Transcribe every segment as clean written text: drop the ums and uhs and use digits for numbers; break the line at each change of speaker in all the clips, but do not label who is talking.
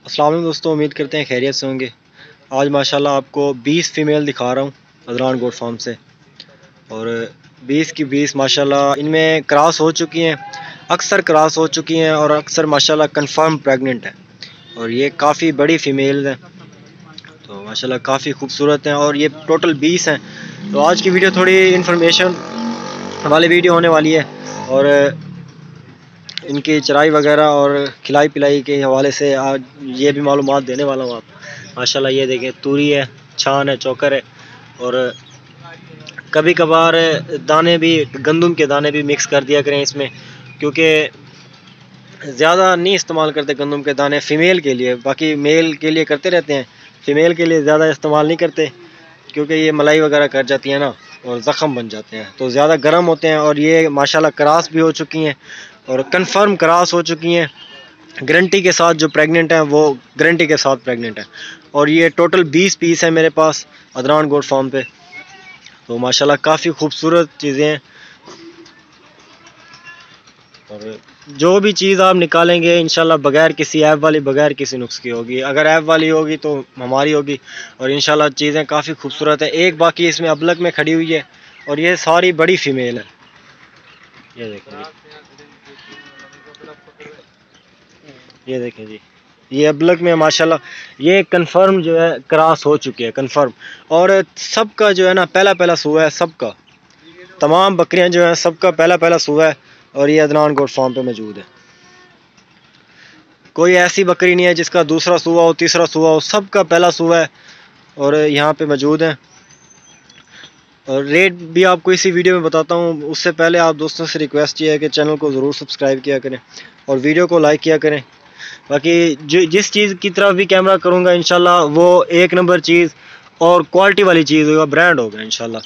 अस्सलाम वालेकुम दोस्तों, उम्मीद करते हैं खैरियत से होंगे। आज माशाल्लाह आपको 20 फ़ीमेल दिखा रहा हूँ अदरान गोट फार्म से। और 20 की 20 माशाल्लाह इनमें क्रॉस हो चुकी हैं, अक्सर क्रॉस हो चुकी हैं और अक्सर माशाल्लाह कंफर्म प्रेग्नेंट है। और ये काफ़ी बड़ी फ़ीमेल हैं, तो माशाल्लाह काफ़ी खूबसूरत हैं और ये टोटल 20 हैं। तो आज की वीडियो थोड़ी इन्फॉर्मेशन वाली वीडियो होने वाली है और इनकी चराई वगैरह और खिलाई पिलाई के हवाले से आज ये भी मालूमात देने वाला हूँ आप। माशाल्लाह ये देखें, तूरी है, छान है, चोकर है और कभी कभार दाने भी, गंदम के दाने भी मिक्स कर दिया करें इसमें, क्योंकि ज़्यादा नहीं इस्तेमाल करते गंदम के दाने फ़ीमेल के लिए, बाकी मेल के लिए करते रहते हैं, फ़ीमेल के लिए ज़्यादा इस्तेमाल नहीं करते क्योंकि ये मलाई वगैरह कर जाती है ना और ज़ख़म बन जाते हैं, तो ज़्यादा गर्म होते हैं। और ये माशाल्लाह क्रॉस भी हो चुकी हैं और कंफर्म क्रॉस हो चुकी हैं, गारंटी के साथ। जो प्रेग्नेंट हैं वो गारंटी के साथ प्रेग्नेंट हैं। और ये टोटल 20 पीस है मेरे पास अदरान गोट फार्म पे। तो माशाल्लाह काफ़ी खूबसूरत चीज़ें हैं और जो भी चीज़ आप निकालेंगे इंशाल्लाह बगैर किसी ऐप वाली, बगैर किसी नुक्स की होगी। अगर ऐप वाली होगी तो हमारी होगी। और इंशाल्लाह चीज़ें काफ़ी खूबसूरत है। एक बाकी इसमें अबलक में खड़ी हुई है और ये सारी बड़ी फ़ीमेल है। ये देखें जी, ये देखें जी, ये अबलक में माशाल्लाह ये कंफर्म जो है क्रॉस हो चुकी है, कंफर्म। और सबका जो है ना पहला पहला सूआ है सबका, तमाम बकरियां जो हैं सबका पहला पहला सूआ है और ये अदनान गोट फार्म पे मौजूद है। कोई ऐसी बकरी नहीं है जिसका दूसरा सूआ हो, तीसरा सूआ हो, सबका पहला सूआ है और यहाँ पे मौजूद है। और रेट भी आपको इसी वीडियो में बताता हूँ। उससे पहले आप दोस्तों से रिक्वेस्ट ये है कि चैनल को ज़रूर सब्सक्राइब किया करें और वीडियो को लाइक किया करें। बाकी जिस चीज़ की तरफ भी कैमरा करूँगा इंशाल्लाह वो एक नंबर चीज़ और क्वालिटी वाली चीज़ होगा, ब्रांड होगा इंशाल्लाह।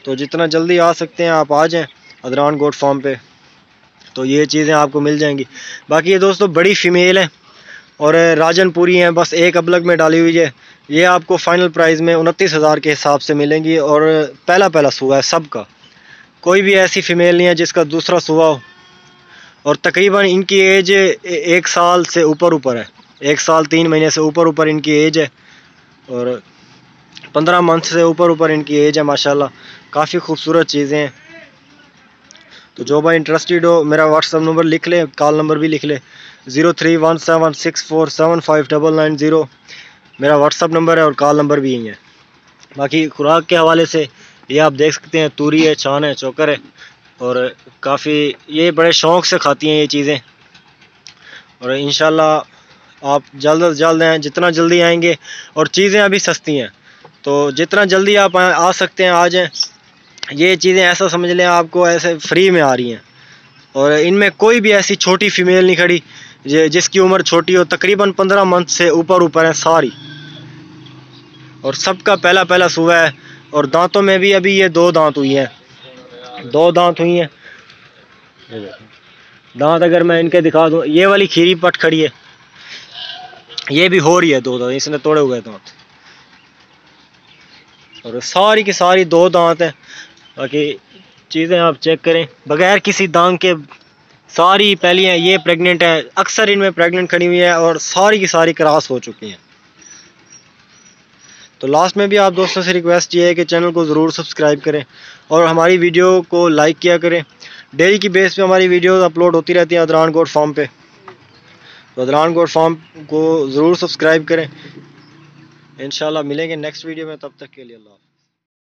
तो जितना जल्दी आ सकते हैं आप आ जाएं अदरान गोट फार्म पे, तो ये चीज़ें आपको मिल जाएंगी। बाकी ये दोस्तों बड़ी फ़ीमेल है और राजनपुरी हैं, बस एक अबलग में डाली हुई है। ये आपको फ़ाइनल प्राइस में 29,000 के हिसाब से मिलेंगी और पहला पहला सूआ है सबका। कोई भी ऐसी फ़ीमेल नहीं है जिसका दूसरा सूआ हो। और तकरीबन इनकी एज 1 साल से ऊपर है, 1 साल 3 महीने से ऊपर इनकी एज है और 15 मंथ से ऊपर इनकी एज है। माशाल्लाह काफ़ी खूबसूरत चीज़ें हैं। तो जो भाई इंटरेस्टेड हो मेरा व्हाट्सअप नंबर लिख ले, कॉल नंबर भी लिख ले, 0317647590 मेरा व्हाट्सअप नंबर है और कॉल नंबर भी यही है। बाकी खुराक के हवाले से ये आप देख सकते हैं, तूरी है, छान है, चोकर है और काफ़ी ये बड़े शौक़ से खाती हैं ये चीज़ें। और इंशाल्लाह आप जल्द से जल्द हैं, जितना जल्दी आएंगे। और चीज़ें अभी सस्ती हैं, तो जितना जल्दी आप आ सकते हैं आ जाएँ। ये चीज़ें ऐसा समझ लें आपको ऐसे फ्री में आ रही हैं और इनमें कोई भी ऐसी छोटी फ़ीमेल नहीं खड़ी जिसकी उम्र छोटी हो। तकरीबन 15 मंथ से ऊपर है सारी और सबका पहला पहला सूआ है। और दांतों में भी अभी ये 2 दांत हुई हैं, 2 दांत हुई हैं। दांत अगर मैं इनके दिखा दूं, ये वाली खीरी पट खड़ी है, ये भी हो रही है 2 दांत, इसने तोड़े हुए दांत और सारी की सारी 2 दांत हैं। बाकी चीज़ें आप चेक करें बगैर किसी दांत के, सारी पहली हैं। ये प्रेग्नेंट है, अक्सर इनमें प्रेग्नेंट खड़ी हुई है और सारी की सारी क्रॉस हो चुकी हैं। तो लास्ट में भी आप दोस्तों से रिक्वेस्ट ये है कि चैनल को ज़रूर सब्सक्राइब करें और हमारी वीडियो को लाइक किया करें। डेली की बेस पे हमारी वीडियोस अपलोड होती रहती हैं अदरान गोट फार्म पे, तो अदरान गोट फार्म को ज़रूर सब्सक्राइब करें। इंशाल्लाह मिलेंगे नेक्स्ट वीडियो में, तब तक के लिए अल्लाह।